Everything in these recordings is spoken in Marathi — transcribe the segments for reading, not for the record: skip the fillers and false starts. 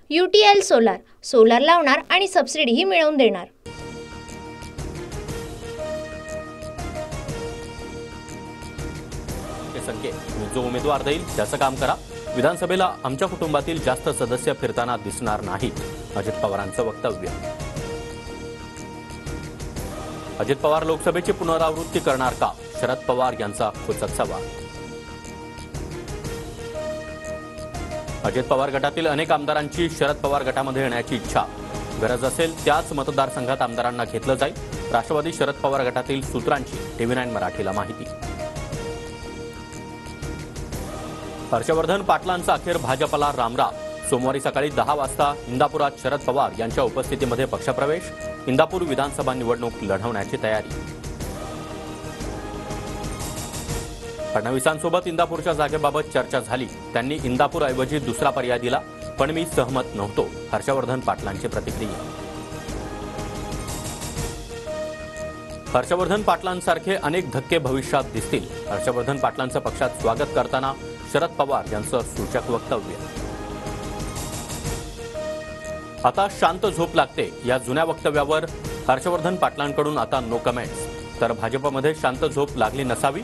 UTL सोलार, सोलार लावणार आणि सबसिडीही मिळवून देणार। संकेत जो उमेदवार देईल त्याचं काम करा। विधानसभेला आमच्या कुटुंबातील जास्त सदस्य फिरताना दिसणार नाहीत, अजित पवारांचं वक्तव्य। अजित पवार लोकसभेची पुनरावृत्ती करणार का? शरद पवार यांचा खोचक सवाल। अजित पवार गटातील अनेक आमदारांची शरद पवार गटामध्ये येण्याची इच्छा, गरज असेल त्याच मतदारसंघात आमदारांना घेतलं जाईल, राष्ट्रवादी शरद पवार गटातील सूत्रांची TV9 मराठीला माहिती। हर्षवर्धन पाटलांचा अखेर भाजपला रामराम, सोमवारी सकाळी 10 वाजता इंदापुरात शरद पवार यांच्या उपस्थितीमध्ये पक्षप्रवेश, इंदापूर विधानसभा निवडणूक लढवण्याची तयारी। फडणवीसांसोबत इंदापूरच्या जागेबाबत चर्चा झाली, त्यांनी इंदापूरऐवजी दुसरा पर्याय दिला, पण मी सहमत नव्हतो, हर्षवर्धन पाटलांची प्रतिक्रिया। हर्षवर्धन पाटलांसारखे अनेक धक्के भविष्यात दिसतील, हर्षवर्धन पाटलांचं पक्षात स्वागत करताना शरद पवार यांचं सूचक वक्तव्य। आता शांत झोप लागते या जुन्या वक्तव्यावर हर्षवर्धन पाटलांकडून आता नो कमेंट्स। तर भाजपमध्ये शांत झोप लागली नसावी,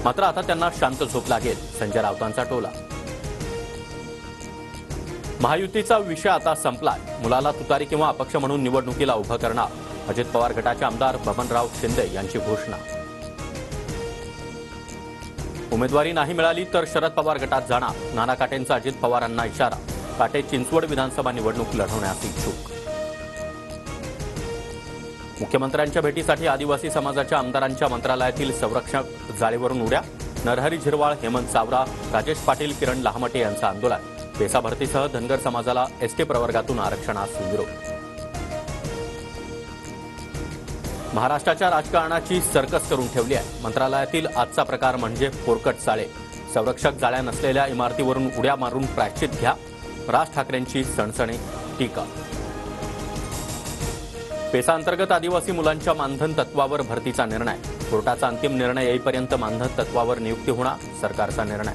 मात्र आता त्यांना शांत झोप लागेल, संजय राऊतांचा टोला। महायुतीचा विषय आता संपलाय, मुलाला तुतारी किंवा अपक्ष म्हणून निवडणुकीला उभं करणार, अजित पवार गटाचे आमदार बबनराव शिंदे यांची घोषणा। उमेदवारी नाही मिळाली तर शरद पवार गटात जाणार, नाना काटेंचा अजित पवारांना इशारा, काटे चिंचवड विधानसभा निवडणूक लढवण्यास इच्छुक। मुख्यमंत्र्यांच्या भेटीसाठी आदिवासी समाजाच्या आमदारांच्या मंत्रालयातील संरक्षक जाळीवरून उड्या, नरहरी झिरवाळ, हेमंत सावरा, राजेश पाटील, किरण लहामटे यांचं आंदोलन, पेसा भरतीसह धनगर समाजाला ST प्रवर्गातून आरक्षणास विरोध। महाराष्ट्राच्या राजकारणाची सर्कस करून ठेवली आहे, मंत्रालयातील आजचा प्रकार म्हणजे पोरकट चाळे, संरक्षक जाळ्या नसलेल्या इमारतीवरून उड्या मारून प्रायश्चित घ्या, राज ठाकरेंची सणसणी टीका। पेसा अंतर्गत आदिवासी मुलांच्या मानधन तत्वावर भरतीचा निर्णय, कोर्टाचा अंतिम निर्णय येईपर्यंत मानधन तत्वावर नियुक्ती होणार, सरकारचा निर्णय।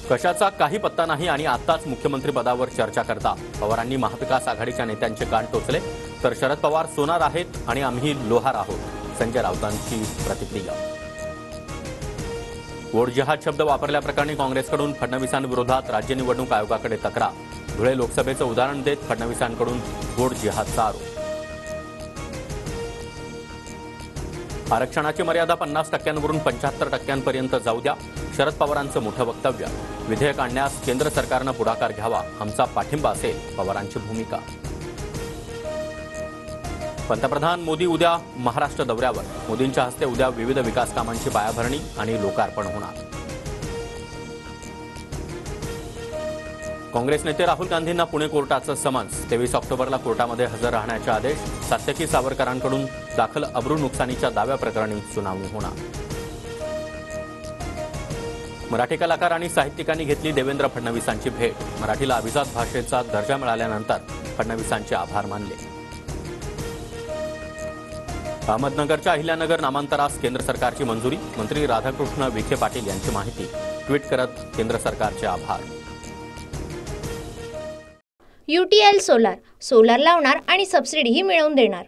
कशाचा काही पत्ता नाही आणि आताच मुख्यमंत्री पदावर चर्चा करता, पवारांनी महाविकास आघाडीच्या नेत्यांचे कान टोचले, तर शरद पवार सोनार आहेत आणि आम्ही लोहार आहोत, संजय राऊतांची प्रतिक्रिया। वोट जिहाद शब्द वापरल्याप्रकरणी काँग्रेसकडून फडणवीसांविरोधात राज्य निवडणूक आयोगाकडे तक्रार, धुळे लोकसभेचं उदाहरण देत फडणवीसांकडून वोट जिहादचा आरोप। आरक्षणाची मर्यादा 50% 75% जाऊ द्या, शरद पवारांचं मोठं वक्तव्य, विधेयक आणण्यास केंद्र सरकारनं पुढाकार घ्यावा, आमचा पाठिंबा असेल, पवारांची भूमिका। पंतप्रधान मोदी उद्या महाराष्ट्र दौऱ्यावर, मोदींच्या हस्ते उद्या विविध विकास कामांची पायाभरणी आणि लोकार्पण होणार। काँग्रेस नेते राहुल गांधींना पुणे कोर्टाचं समन्स, 23 ऑक्टोबरला कोर्टामध्ये हजर राहण्याचे आदेश, सात्यकी सावरकरांकडून दाखल अब्रू नुकसानीच्या दाव्याप्रकरणी सुनावणी होणार। मराठी कलाकार आणि साहित्यिकांनी घेतली देवेंद्र फडणवीसांची भेट, मराठीला अभिजात भाषेचा दर्जा मिळाल्यानंतर फडणवीसांचे आभार मानले। अहमदनगरच्या अहिल्यानगर नामांतरास केंद्र सरकारची मंजुरी, मंत्री राधाकृष्ण विखे पाटील यांची माहिती, ट्विट करत केंद्र सरकारचे आभार। UTL सोलार, सोलार लावणार आणि सबसिडीही मिळवून देणार।